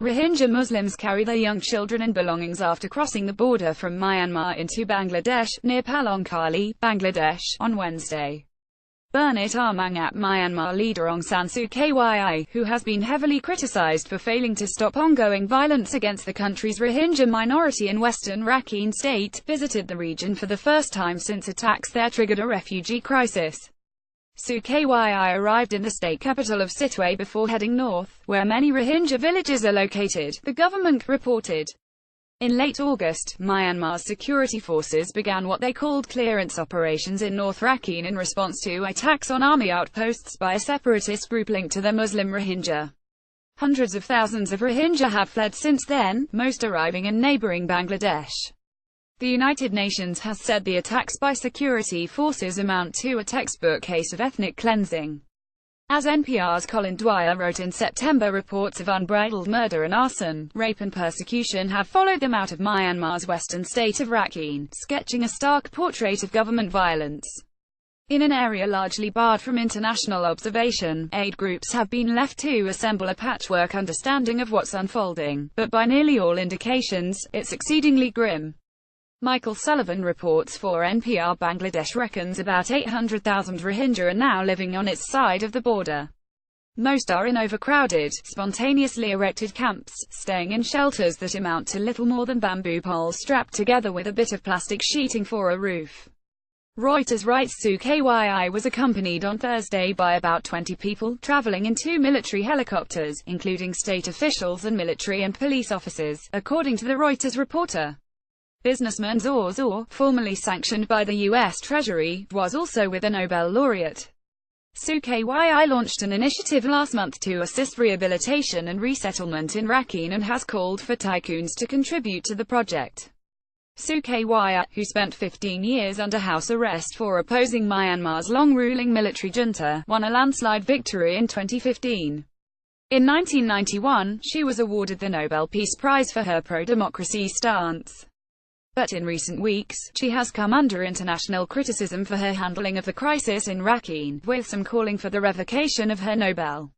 Rohingya Muslims carry their young children and belongings after crossing the border from Myanmar into Bangladesh, near Palongkali, Bangladesh, on Wednesday. Bernit Armangat Myanmar leader Aung San Suu Kyi, who has been heavily criticized for failing to stop ongoing violence against the country's Rohingya minority in western Rakhine state, visited the region for the first time since attacks there triggered a refugee crisis. Suu Kyi arrived in the state capital of Sittwe before heading north, where many Rohingya villages are located, the government reported. In late August, Myanmar's security forces began what they called clearance operations in North Rakhine in response to attacks on army outposts by a separatist group linked to the Muslim Rohingya. Hundreds of thousands of Rohingya have fled since then, most arriving in neighboring Bangladesh. The United Nations has said the attacks by security forces amount to a textbook case of ethnic cleansing. As NPR's Colin Dwyer wrote in September, reports of unbridled murder and arson, rape and persecution have followed them out of Myanmar's western state of Rakhine, sketching a stark portrait of government violence. In an area largely barred from international observation, aid groups have been left to assemble a patchwork understanding of what's unfolding, but by nearly all indications, it's exceedingly grim. Michael Sullivan reports for NPR. Bangladesh reckons about 800,000 Rohingya are now living on its side of the border. Most are in overcrowded, spontaneously erected camps, staying in shelters that amount to little more than bamboo poles strapped together with a bit of plastic sheeting for a roof. Reuters writes Suu Kyi was accompanied on Thursday by about 20 people, traveling in 2 military helicopters, including state officials and military and police officers, according to the Reuters reporter. Businessman Zor, formerly sanctioned by the U.S. Treasury, was also with the Nobel laureate. Suu Kyi launched an initiative last month to assist rehabilitation and resettlement in Rakhine and has called for tycoons to contribute to the project. Suu Kyi, who spent 15 years under house arrest for opposing Myanmar's long-ruling military junta, won a landslide victory in 2015. In 1991, she was awarded the Nobel Peace Prize for her pro-democracy stance. But in recent weeks, she has come under international criticism for her handling of the crisis in Rakhine, with some calling for the revocation of her Nobel.